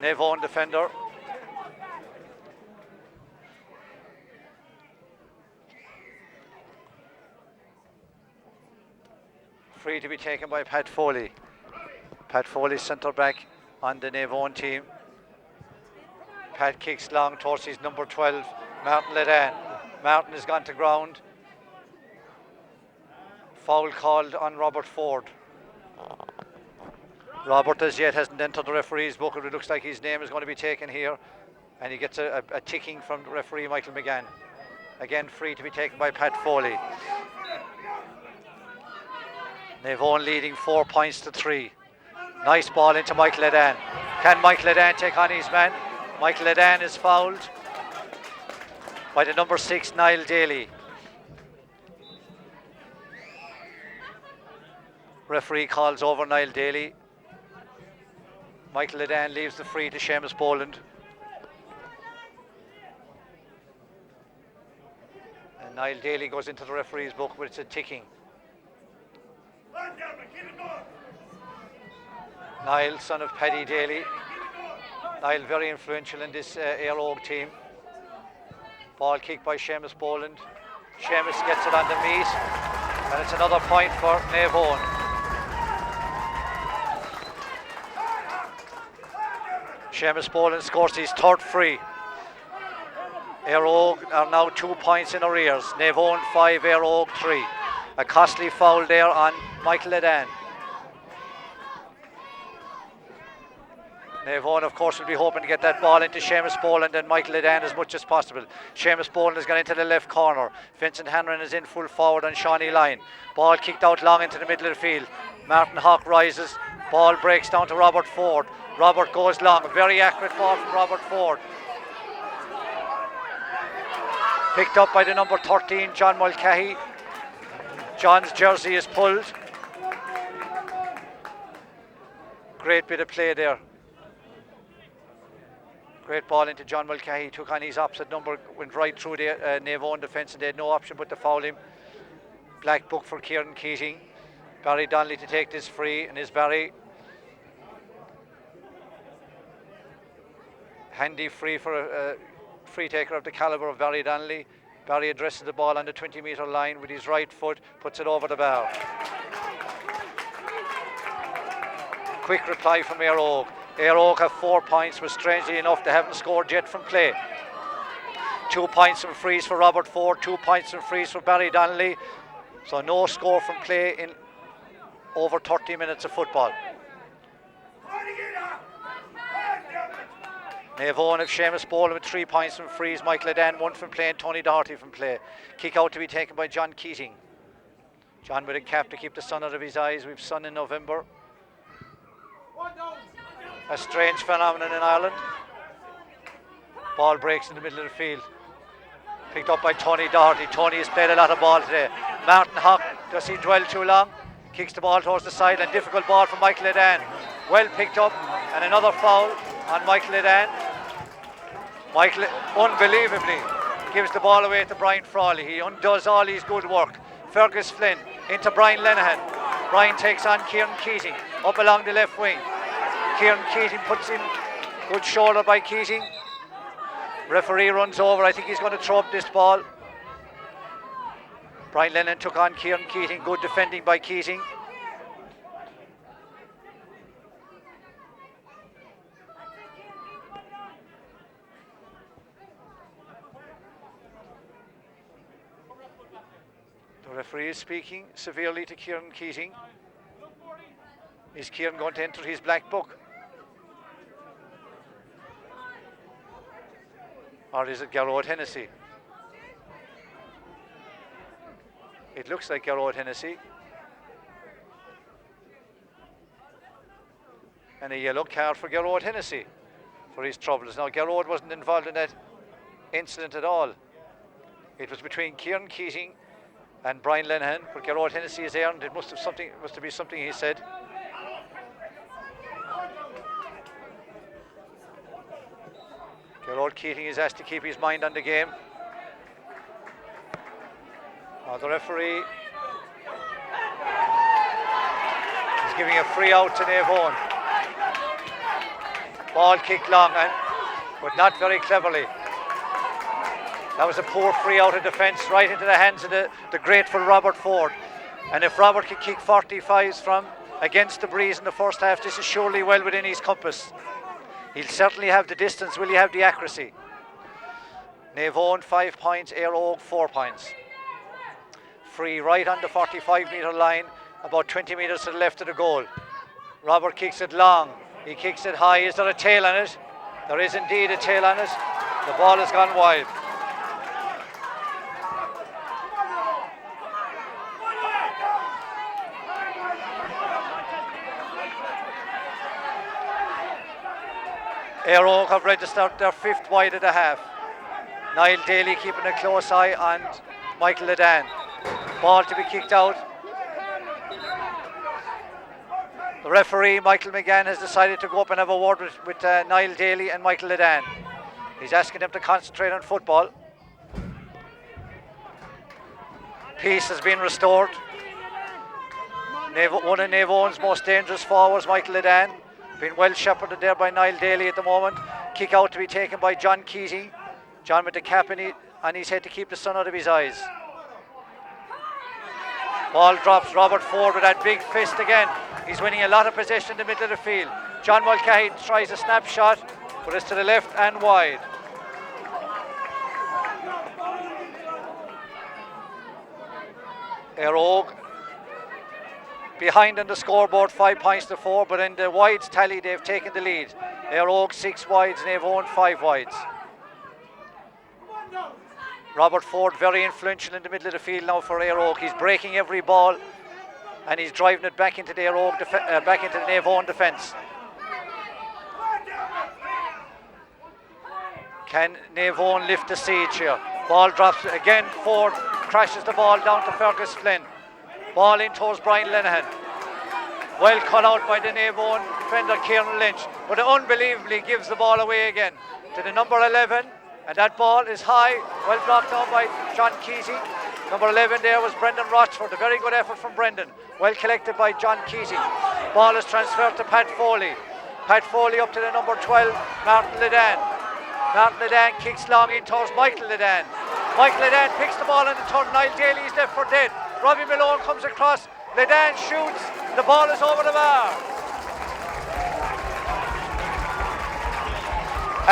Naomh defender. Free to be taken by Pat Foley. Pat Foley centre back on the Naomh team. Pat kicks long towards his number 12, Martin Ledan. Martin has gone to ground. Foul called on Robert Ford. Robert as yet hasn't entered the referee's book, and it looks like his name is going to be taken here, and he gets a ticking from referee Michael McGann. Again, free to be taken by Pat Foley. Naomh leading 4 points to 3. Nice ball into Michael Ledan. Can Michael Ledan take on his man? Michael Ledan is fouled by the number 6, Niall Daly. Referee calls over Niall Daly. Michael Ledan leaves the free to Seamus Boland. And Niall Daly goes into the referee's book, but it's a ticking. Niall, son of Paddy Daly. Niall very influential in this Eire team. Ball kicked by Seamus Boland. Seamus gets it on the meat, and it's another point for Naomh. Seamus Boland scores his third free. Eire are now 2 points in arrears. Naomh 5, Eire 3. A costly foul there on Michael Ledan. Naomh, of course, will be hoping to get that ball into Seamus Boland and Michael Ledan as much as possible. Seamus Boland has gone into the left corner. Vincent Hanrahan is in full forward on Shawnee line. Ball kicked out long into the middle of the field. Martin Hawk rises. Ball breaks down to Robert Ford. Robert goes long. A very accurate ball from Robert Ford. Picked up by the number 13, John Mulcahy. John's jersey is pulled. Great bit of play there. Great ball into John Mulcahy. Took on his opposite number, went right through the Naomh defence, and they had no option but to foul him. Black book for Kieran Keating. Barry Donnelly to take this free, and is Barry. Handy free for a free taker of the calibre of Barry Donnelly. Barry addresses the ball on the 20-metre line with his right foot, puts it over the bar. Quick reply from Eire. Eire have 4 points, but strangely enough they haven't scored yet from play. 2 points from frees for Robert Ford, 2 points from frees for Barry Donnelly. So no score from play in over 30 minutes of football. Naomh have Seamus Boland with 3 points from frees, Michael Ledan 1 from play, and Tony Doherty from play. Kick out to be taken by John Keating. John with a cap to keep the sun out of his eyes. We've sun in November. A strange phenomenon in Ireland. Ball breaks in the middle of the field. Picked up by Tony Doherty. Tony has played a lot of ball today. Martin Hawk, does he dwell too long? Kicks the ball towards the side, and difficult ball from Michael Ledan. Well picked up, and another foul on Michael Ledan. Michael, unbelievably, gives the ball away to Brian Frawley. He undoes all his good work. Fergus Flynn into Brian Lenihan. Brian takes on Kieran Keating up along the left wing. Kieran Keating puts in, good shoulder by Keating. Referee runs over. I think he's going to throw up this ball. Brian Lennon took on Kieran Keating. Good defending by Keating. The referee is speaking severely to Kieran Keating. Is Kieran going to enter his black book? Or is it Garrod Hennessy? It looks like Garrod Hennessy. And a yellow card for Garrod Hennessy for his troubles. Now, Garrod wasn't involved in that incident at all. It was between Kieran Keating and Brian Lenihan, but Garrod Hennessy is earned. It must have been something he said. Garrod Keating is asked to keep his mind on the game. The referee is giving a free out to Naomh. Ball kicked long, but not very cleverly. That was a poor free out of defence right into the hands of the grateful Robert Ford. And if Robert can kick 45s from against the breeze in the first half, this is surely well within his compass. He'll certainly have the distance. Will he have the accuracy? Naomh 5 points, Eire 4 points. Free right on the 45-metre line, about 20 metres to the left of the goal. Robert kicks it long. He kicks it high. Is there a tail on it? There is indeed a tail on it. The ball has gone wide. Eire have registered their 5th wide at the half. Niall Daly keeping a close eye on Michael Ledan. Ball to be kicked out. The referee, Michael McGann, has decided to go up and have a word with Niall Daly and Michael Ledan. He's asking them to concentrate on football. Peace has been restored. One of Naomh's most dangerous forwards, Michael Ledan, being well shepherded there by Niall Daly at the moment. Kick out to be taken by John Keating. John with the cap on his head to keep the sun out of his eyes. Ball drops. Robert Ford with that big fist again. He's winning a lot of possession in the middle of the field. John Mulcahy tries a snapshot, but it's to the left and wide. Eire behind on the scoreboard, 5 points to 4, but in the wides tally they've taken the lead. Eire 6 wides, Naomh 5 wides. Robert Ford very influential in the middle of the field now for Eire. He's breaking every ball and he's driving it back into the back into the Naomh defence. Can Naomh lift the siege here? Ball drops again. Ford crashes the ball down to Fergus Flynn. Ball in towards Brian Lenihan. Well cut out by the Naomh defender Kieran Lynch, but unbelievably gives the ball away again to the number 11, and that ball is high, well blocked down by John Keating. Number 11 there was Brendan Rochford. A very good effort from Brendan, well collected by John Keating. Ball is transferred to Pat Foley. Pat Foley up to the number 12, Martin Ledan. Martin Ledan kicks long in towards Michael Ledan. Michael Ledan picks the ball in the turn. Niall Daly is left for dead. Robbie Malone comes across. Ledan shoots. The ball is over the bar.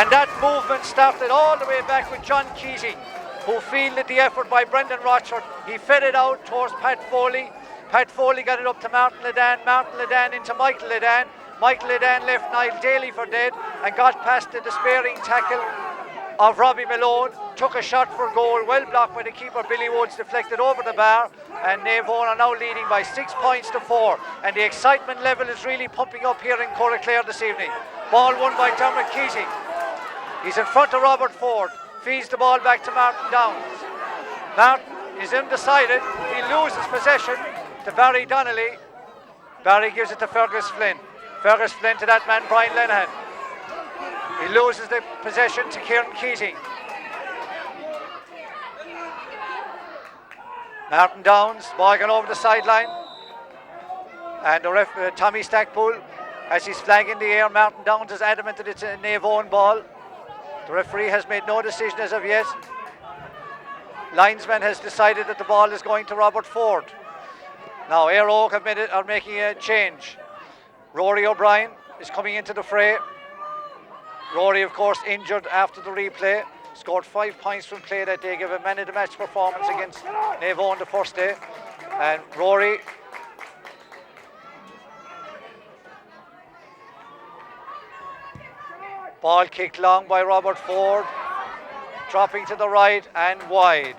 And that movement started all the way back with John Keating, who fielded the effort by Brendan Rochford. He fed it out towards Pat Foley. Pat Foley got it up to Martin Ledan. Martin Ledan into Michael Ledan. Michael Ledan left Niall Daly for dead and got past the despairing tackle of Robbie Malone. Took a shot for goal, well blocked by the keeper Billy Woods, deflected over the bar, and Naomh are now leading by 6 points to 4. And the excitement level is really pumping up here in Clare this evening. Ball won by Dermot Keating. He's in front of Robert Ford. Feeds the ball back to Martin Downs. Martin is undecided. He loses possession to Barry Donnelly. Barry gives it to Fergus Flynn. Fergus Flynn to that man Brian Lenihan. He loses the possession to Kieran Keating. Martin Downs, ball going over the sideline. And the ref, Tommy Stackpool, as he's flagging in the air, Martin Downs is adamant that it's a Naomh ball. The referee has made no decision as of yet. Linesman has decided that the ball is going to Robert Ford. Now Eire are making a change. Rory O'Brien is coming into the fray. Rory, of course, injured after the replay. Scored 5 points from play that day, gave a man of the match performance against Naomh on the first day. And Rory ball kicked long by Robert Ford, dropping to the right and wide.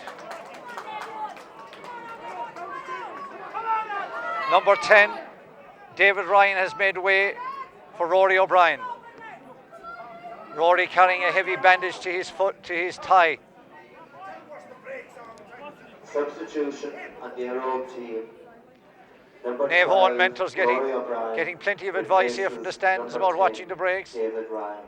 Number 10, David Ryan has made way for Rory O'Brien. Rory carrying a heavy bandage to his foot, to his thigh. Substitution on the Eire team. Naomh mentors getting plenty of advice here from the stands about watching the breaks. David Ryan.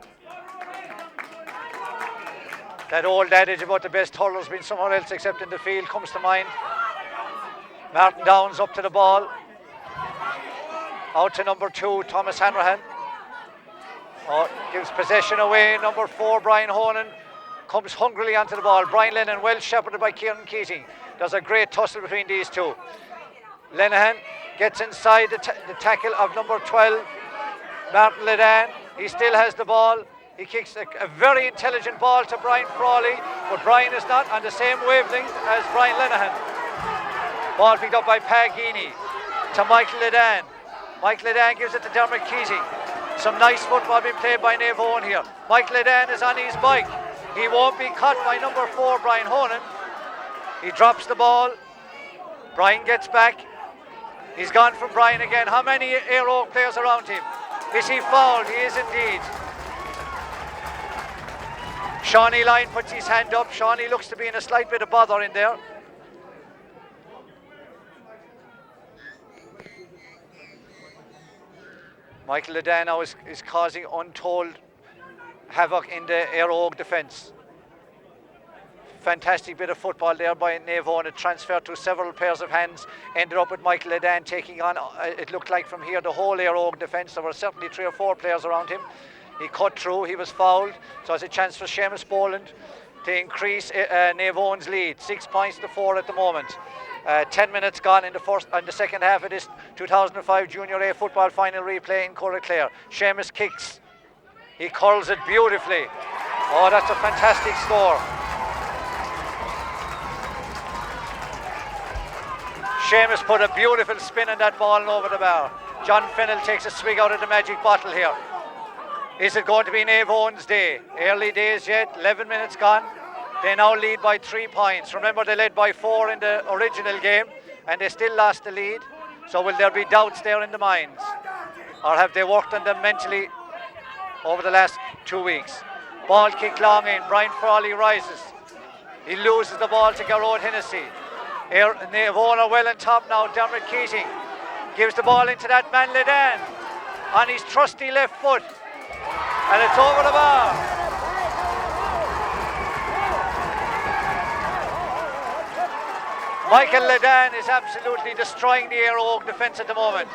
That old adage about the best hurler's been somewhere else except in the field comes to mind. Martin Downs up to the ball. Out to number 2, Thomas Hanrahan. Gives possession away. Number 4, Brian Honan, comes hungrily onto the ball. Brian Lennon, well shepherded by Kieran Keating. There's a great tussle between these two. Lenihan gets inside the tackle of number 12, Martin Ledan. He still has the ball. He kicks a very intelligent ball to Brian Frawley, but Brian is not on the same wavelength as Brian Lenihan. Ball picked up by Pagini to Michael Ledan. Michael Ledan gives it to Dermot Keating. Some nice football being played by Naomh here. Michael Ledan is on his bike. He won't be caught by number 4, Brian Honan. He drops the ball. Brian gets back. He's gone from Brian again. How many Eire players around him? Is he fouled? He is indeed. Shawnee Lyon puts his hand up. Shawnee looks to be in a slight bit of bother in there. Michael Ledan now is causing untold havoc in the Eire defence. Fantastic bit of football there by Naomh. It transferred to several pairs of hands. Ended up with Michael Ledan taking on, it looked like from here, the whole Eire defence. There were certainly 3 or 4 players around him. He cut through, he was fouled. So it's a chance for Seamus Boland to increase Naomh's lead. 6 points to 4 at the moment. 10 minutes gone in the second half of this 2005 Junior A football final replay in Clare. Seamus kicks. He curls it beautifully. Oh, that's a fantastic score. Seamus put a beautiful spin on that ball and over the bar. John Fennell takes a swig out of the magic bottle here. Is it going to be Naomh's day? Early days yet, 11 minutes gone. They now lead by 3 points. Remember, they led by 4 in the original game and they still lost the lead. So will there be doubts there in the minds? Or have they worked on them mentally over the last 2 weeks? Ball kick long in. Brian Frawley rises. He loses the ball to Garrod Hennessy. Naomh are well on top now. Dermot Keating gives the ball into that man Ledan on his trusty left foot, and it's over the bar. Michael Ledan is absolutely destroying the Eire defence at the moment.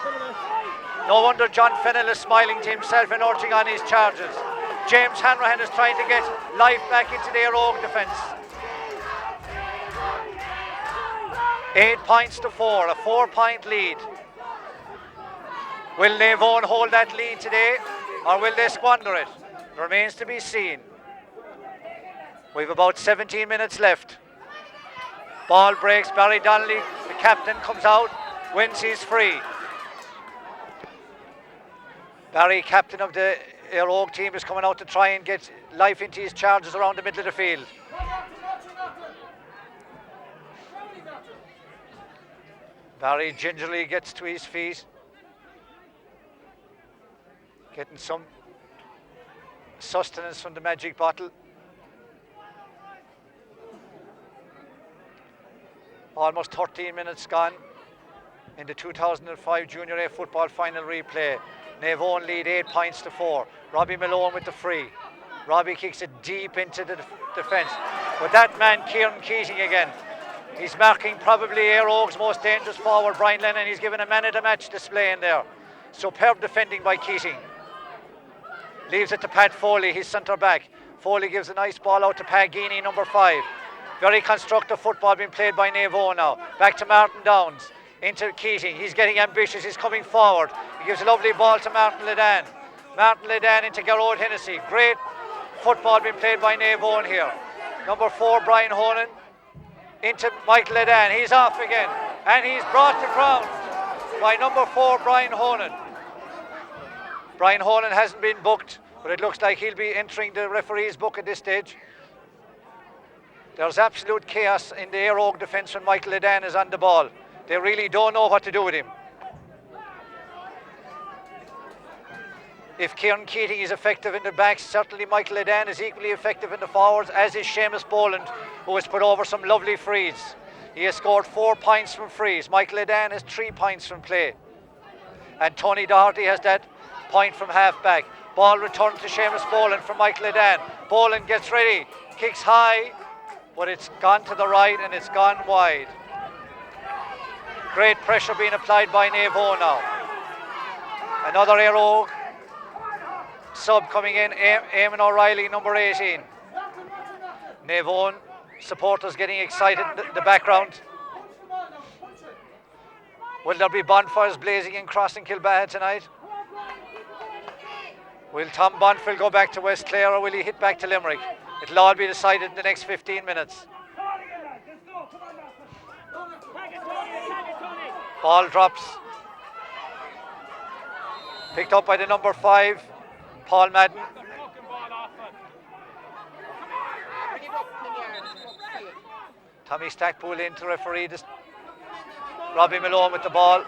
No wonder John Fennell is smiling to himself and urging on his charges. James Hanrahan is trying to get life back into the Eire defence. 8 points to 4, a 4-point lead. Will Naomh hold that lead today, or will they squander it? Remains to be seen. We've about 17 minutes left. Ball breaks. Barry Donnelly, the captain, comes out, wins his free. Barry, captain of the Eire team, is coming out to try and get life into his charges around the middle of the field. Barry gingerly gets to his feet, getting some sustenance from the magic bottle. Almost 13 minutes gone in the 2005 Junior A football final replay. Naomh lead 8 points to 4. Robbie Malone with the free. Robbie kicks it deep into the defence. But that man, Kieran Keating again. He's marking probably Eire's most dangerous forward, Brian Lennon. He's given a man-of-the-match display in there. Superb defending by Keating. Leaves it to Pat Foley, his centre-back. Foley gives a nice ball out to Pagini, number 5. Very constructive football being played by Naomh now. Back to Martin Downs. Into Keating. He's getting ambitious. He's coming forward. He gives a lovely ball to Martin Ledan. Martin Ledan into Garrod Hennessy. Great football being played by Naomh here. Number 4, Brian Honan. Into Michael Ledan. He's off again. And he's brought to ground by number 4, Brian Honan. Brian Honan hasn't been booked, but it looks like he'll be entering the referee's book at this stage. There's absolute chaos in the Eire defence when Michael Ledan is on the ball. They really don't know what to do with him. If Kieran Keating is effective in the backs, certainly Michael Ledan is equally effective in the forwards, as is Seamus Boland, who has put over some lovely frees. He has scored 4 points from frees. Michael Ledan has 3 points from play. And Tony Doherty has that point from half-back. Ball returned to Seamus Boland from Michael Ledan. Boland gets ready, kicks high, but it's gone to the right and it's gone wide. Great pressure being applied by Naomh now. Another Eire sub coming in, Eamon O'Reilly, number 18. Naomh supporters getting excited in the background. Will there be bonfires blazing in Cross and Kilbaha tonight? Will Tom Bonfield go back to West Clare or will he hit back to Limerick? It'll all be decided in the next 15 minutes. Ball drops. Picked up by the number 5, Paul Madden. Tommy Stackpool in to referee this. Robbie Malone with the ball.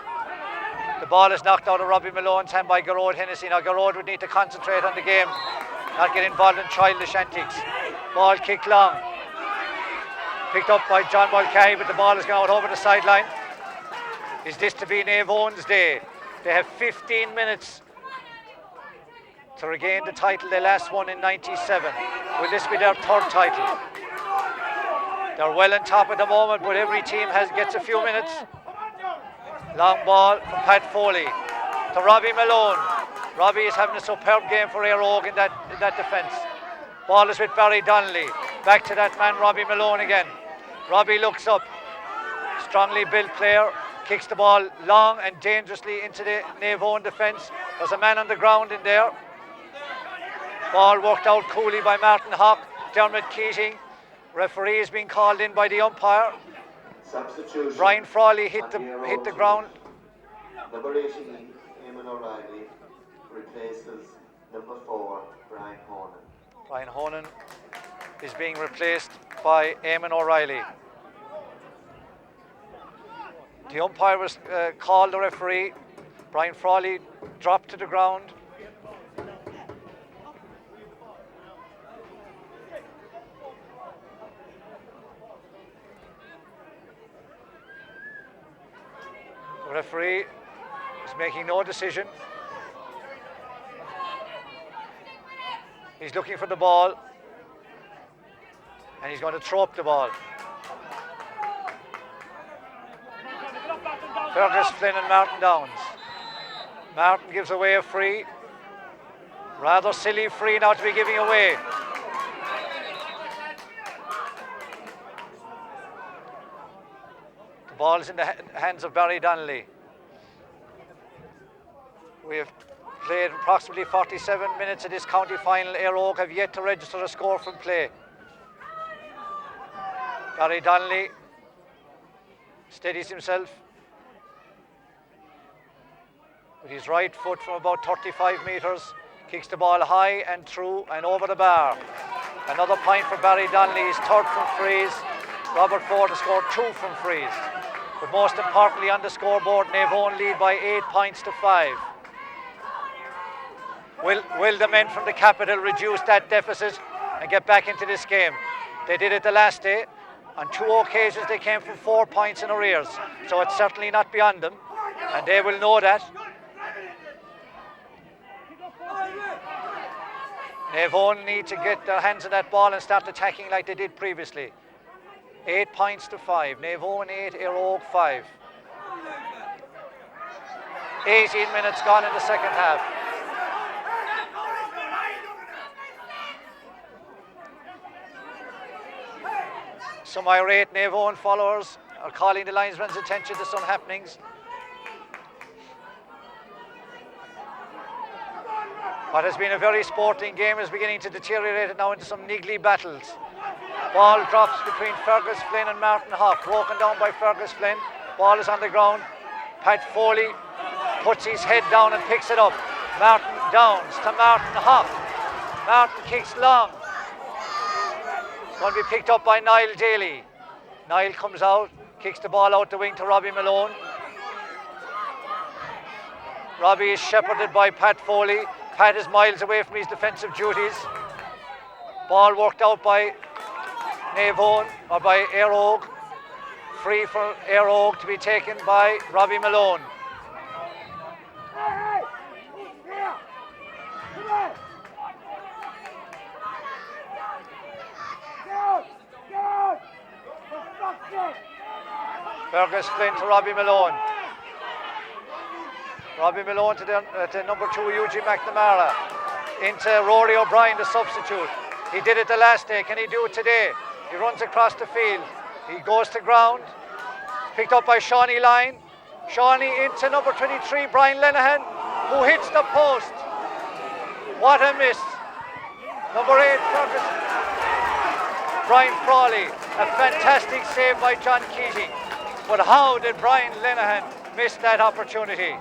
The ball is knocked out of Robbie Malone's hand by Garrod Hennessy. Now Garrod would need to concentrate on the game, not get involved in childish antics. Ball kicked long. Picked up by John Mulcahy, but the ball is going out over the sideline. Is this to be Naomh's day? They have 15 minutes to regain the title they last won in 97. Will this be their third title? They're well on top at the moment, but every team gets a few minutes. Long ball from Pat Foley to Robbie Malone. Robbie is having a superb game for Eire in that defence. Ball is with Barry Donnelly. Back to that man, Robbie Malone again. Robbie looks up. Strongly built player. Kicks the ball long and dangerously into the Naomh defence. There's a man on the ground in there. Ball worked out coolly by Martin Hawk. Dermot Keating. Referee is being called in by the umpire. Substitution. Brian Frawley hit the ground. Number 18, Eamon O'Reilly, replaces number 4, Brian Honan. Brian Honan is being replaced by Eamon O'Reilly. The umpire was called the referee. Brian Frawley dropped to the ground. The referee is making no decision. He's looking for the ball and he's going to throw up the ball. Fergus Flynn and Martin Downs. Martin gives away a free. Rather silly free now to be giving away. The ball is in the hands of Barry Donnelly. We have played approximately 47 minutes of this county final. Eire have yet to register a score from play. Barry Donnelly steadies himself with his right foot from about 35 metres, kicks the ball high and through and over the bar. Another point for Barry Donnelly, his third from frees. Robert Ford has scored 2 from frees. But most importantly on the scoreboard, Naomh lead by 8 points to 5. Will the men from the capital reduce that deficit and get back into this game? They did it the last day. On 2 occasions they came from 4 points in arrears. So it's certainly not beyond them. And they will know that. Naomh need to get their hands on that ball and start attacking like they did previously. 8 points to 5. Naomh 8, Eire 5. 18 minutes gone in the second half. Some irate Naomh followers are calling the linesman's attention to some happenings. What has been a very sporting game is beginning to deteriorate now into some niggly battles. Ball drops between Fergus Flynn and Martin Hawk, broken down by Fergus Flynn. Ball is on the ground. Pat Foley puts his head down and picks it up. Martin Downs to Martin Hawk. Martin kicks long. It's going to be picked up by Niall Daly. Niall comes out, kicks the ball out the wing to Robbie Malone. Robbie is shepherded by Pat Foley. Pat is miles away from his defensive duties. Ball worked out by Naomh, or by Eire. Free for Eire to be taken by Robbie Malone. Fergus Flynn to Robbie Malone. Robbie Malone to number 2, Eugene McNamara. into Rory O'Brien, the substitute. He did it the last day. Can he do it today? He runs across the field. He goes to ground. Picked up by Shawnee Line. Shawnee into number 23, Brian Lenihan, who hits the post. What a miss. Number 8, Ferguson. Brian Frawley. A fantastic save by John Keating. But how did Brian Lenihan miss that opportunity?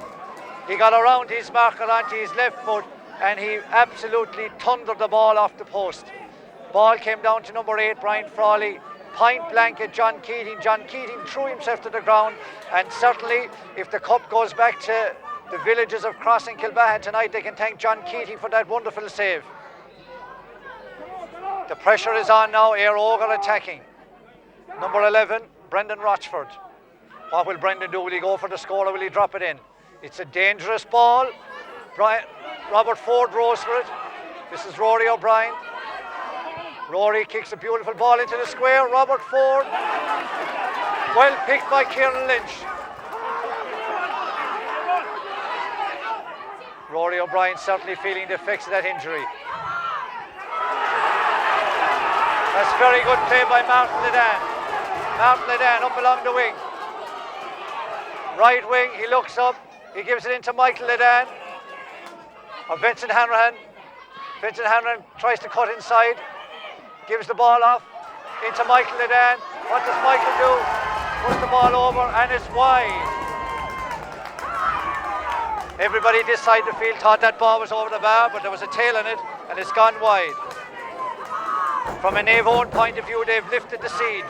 He got around his marker onto his left foot and he absolutely thundered the ball off the post. Ball came down to number 8, Brian Frawley. Point blank at John Keating. John Keating threw himself to the ground, and certainly if the cup goes back to the villages of Cross and Kilbahan tonight, they can thank John Keating for that wonderful save. The pressure is on now. Eire are attacking. Number 11, Brendan Rochford. What will Brendan do? Will he go for the score or will he drop it in? It's a dangerous ball. Robert Ford rose for it. This is Rory O'Brien. Rory kicks a beautiful ball into the square. Robert Ford. Well picked by Kieran Lynch. Rory O'Brien certainly feeling the effects of that injury. That's very good play by Martin Ledan. Martin Ledan up along the wing. Right wing, he looks up. He gives it into Michael Ledan. Or Vincent Hanrahan. Vincent Hanrahan tries to cut inside. Gives the ball off into Michael Ledan. What does Michael do? Puts the ball over and it's wide. Everybody this side of the field thought that ball was over the bar, but there was a tail in it and it's gone wide. From a Naomh point of view, they've lifted the siege.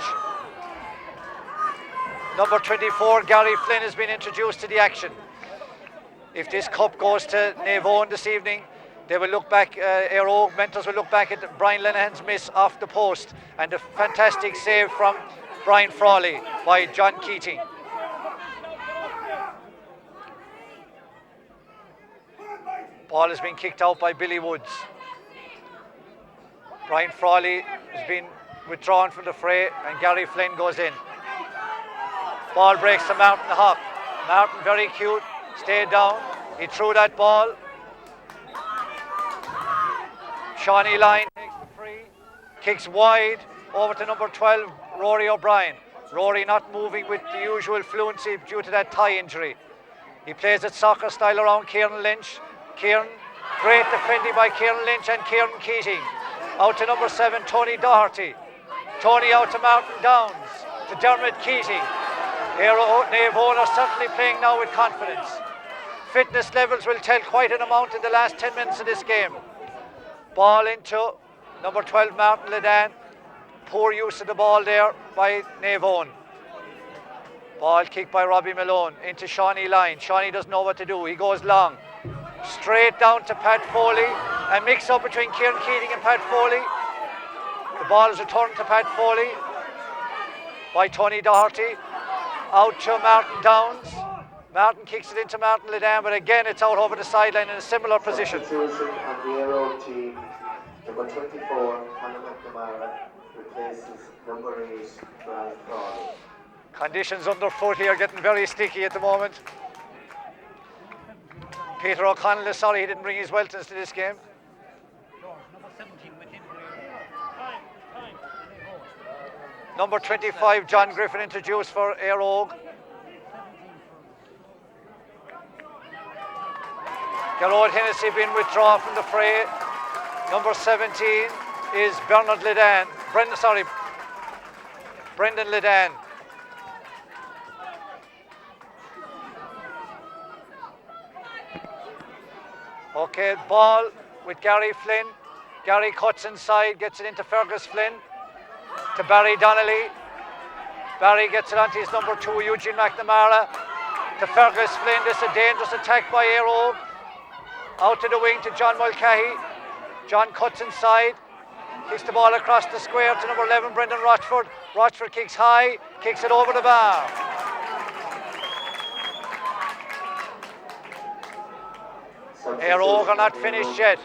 Number 24, Gary Flynn, has been introduced to the action. If this cup goes to Naomh this evening, they will look back, Eire mentors will look back at Brian Lenihan's miss off the post and a fantastic save from Brian Frawley by John Keating. Ball has been kicked out by Billy Woods. Brian Frawley has been withdrawn from the fray and Gary Flynn goes in. Ball breaks to Martin Hawk. Martin, very cute, stayed down. He threw that ball. Shawnee Line takes the free, kicks wide over to number 12, Rory O'Brien. Rory not moving with the usual fluency due to that thigh injury. He plays it soccer style around Kieran Lynch. Kieran, great defending by Kieran Lynch and Kieran Keating. Out to number 7, Tony Doherty. Tony out to Martin Downs, to Dermot Keating. Naomh are certainly playing now with confidence. Fitness levels will tell quite an amount in the last 10 minutes of this game. Ball into number 12, Martin Ledan. Poor use of the ball there by Naomh. Ball kicked by Robbie Malone into Shawnee Line. Shawnee doesn't know what to do. He goes long. Straight down to Pat Foley. A mix up between Kieran Keating and Pat Foley. The ball is returned to Pat Foley by Tony Doherty. Out to Martin Downs. Martin kicks it into Martin Ledan, but again it's out over the sideline in a similar position. Substitution on the Eire team. Number 24, Hannah McNamara, replaces number 8, Brian Frawley. Conditions underfoot here getting very sticky at the moment. Peter O'Connell is sorry he didn't bring his Weltons to this game. Number 25, John Griffin, introduced for Eire. Gerard Hennessy being withdrawn from the fray. Number 17 is Bernard Ledan. Brendan Ledan. Okay, ball with Gary Flynn. Gary cuts inside, gets it into Fergus Flynn. To Barry Donnelly. Barry gets it onto his number 2, Eugene McNamara. To Fergus Flynn. This is a dangerous attack by Eire. Out to the wing to John Mulcahy. John cuts inside. Kicks the ball across the square to number 11, Brendan Rochford. Rochford kicks high. Kicks it over the bar. Eire are not finished yet.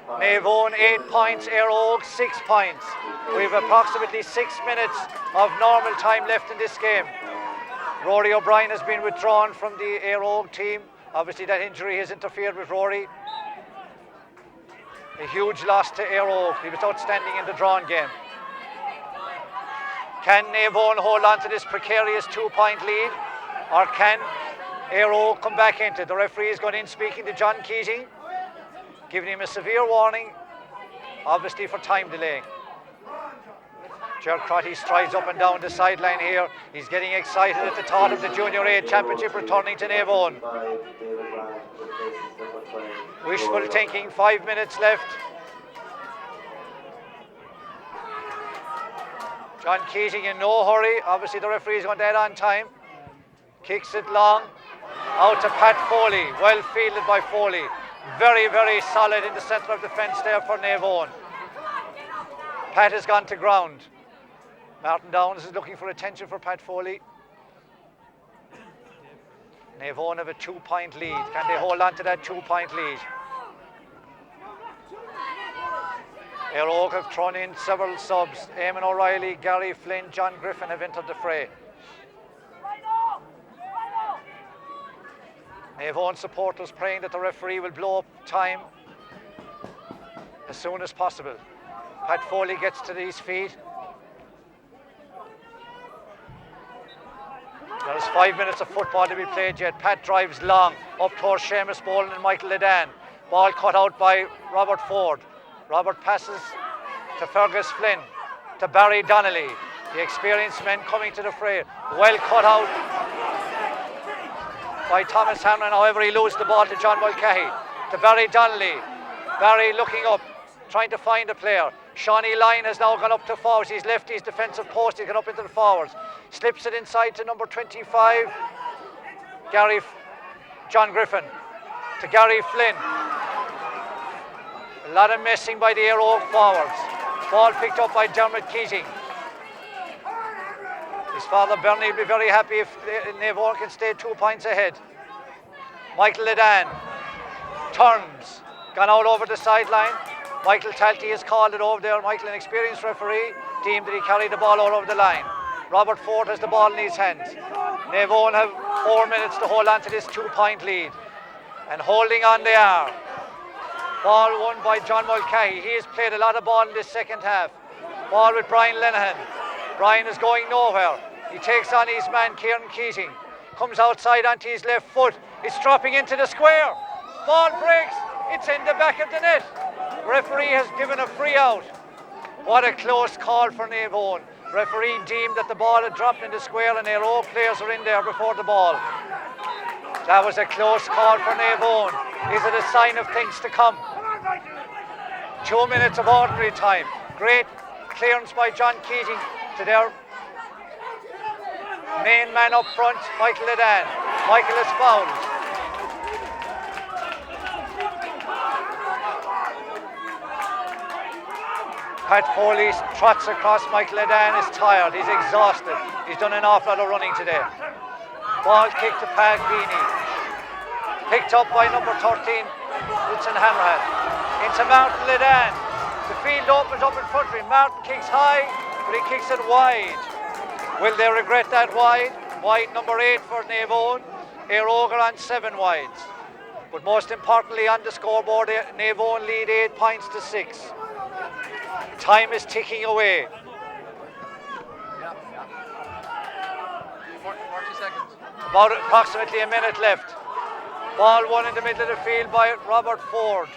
Naomh 8 points, Eire 6 points. We have approximately 6 minutes of normal time left in this game. Rory O'Brien has been withdrawn from the Eire team. Obviously that injury has interfered with Rory. A huge loss to Eire. He was outstanding in the drawn game. Can Naomh hold on to this precarious 2-point lead, or can Eire come back into it? The referee is going in speaking to John Keating, giving him a severe warning, obviously for time delay. Ger Crotty strides up and down the sideline here. He's getting excited at the thought of the Junior A Championship returning to Naomh. Wishful thinking, 5 minutes left. John Keating in no hurry. Obviously the referee is going dead on time. Kicks it long. Out to Pat Foley. Well fielded by Foley. Very, very solid in the centre of defence there for Naomh. Pat has gone to ground. Martin Downs is looking for attention for Pat Foley. Naomh have a 2-point lead. Can they hold on to that 2-point lead? Eire have thrown in several subs. Eamon O'Reilly, Gary Flynn, John Griffin have entered the fray. Naomh supporters praying that the referee will blow up time as soon as possible. Pat Foley gets to his feet. There's 5 minutes of football to be played yet. Pat drives long up towards Seamus Boland and Michael Ledan. Ball cut out by Robert Ford. Robert passes to Fergus Flynn, to Barry Donnelly. The experienced men coming to the fray. Well cut out by Thomas Hanlon. However, he loses the ball to John Mulcahy. To Barry Donnelly. Barry looking up, trying to find a player. Shawnee Lyon has now gone up to forwards. He's left his defensive post. He's gone up into the forwards. Slips it inside to number 25, John Griffin. To Gary Flynn. A lot of messing by the Eire forwards. Ball picked up by Dermot Keating. His father Bernie will be very happy if Naomh can stay 2 points ahead. Michael Ledan turns, gone out over the sideline. Michael Talty has called it over there. Michael, an experienced referee, deemed that he carried the ball all over the line. Robert Ford has the ball in his hands. Naomh have 4 minutes to hold on to this 2-point lead. And holding on they are. Ball won by John Mulcahy. He has played a lot of ball in this second half. Ball with Brian Lenihan. Brian is going nowhere. He takes on his man Kieran Keating. Comes outside onto his left foot. It's dropping into the square. Ball breaks. It's in the back of the net. Referee has given a free out. What a close call for Naomh. Referee deemed that the ball had dropped in the square and Eire players are in there before the ball. That was a close call for Naomh. Is it a sign of things to come? 2 minutes of ordinary time. Great clearance by John Keating to their main man up front, Michael Ledan. Michael is fouled. Pat Foley trots across. Michael Ledan is tired. He's exhausted. He's done an awful lot of running today. Ball kicked to Pat Beanie. Picked up by number 13, Wilson Hammerhead. Into Martin Ledan. The field opens up in front of him. Martin kicks high, but he kicks it wide. Will they regret that wide? Wide number 8 for Naomh. Eire on 7 wides. But most importantly on the scoreboard, Naomh lead 8 points to 6. Time is ticking away. 40 seconds. About approximately a minute left. Ball won in the middle of the field by Robert Ford.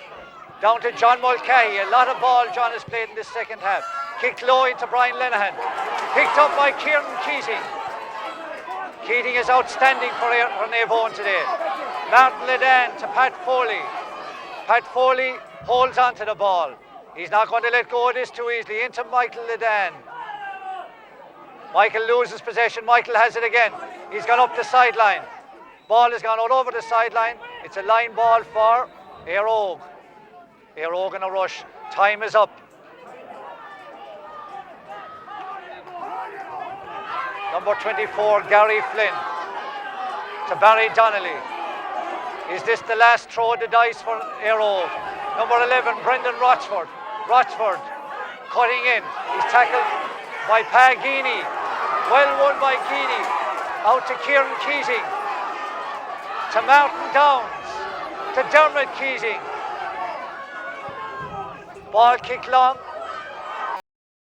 Down to John Mulcahy. A lot of ball John has played in this second half. Kicked low into Brian Lenihan. Picked up by Kieran Keating. Keating is outstanding for Naomh today. Martin Ledan to Pat Foley. Pat Foley holds on to the ball. He's not going to let go of this too easily. Into Michael Ledan. Michael loses possession. Michael has it again. He's gone up the sideline. Ball has gone all over the sideline. It's a line ball for Eire. Eire in a rush. Time is up. Number 24, Gary Flynn. To Barry Donnelly. Is this the last throw of the dice for Eire? Number 11, Brendan Rochford. Rochford cutting in. He's tackled by Pagini. Well won by Geaney. Out to Kieran Keating. To Martin Downs. To Dermot Keating. Ball kicked long.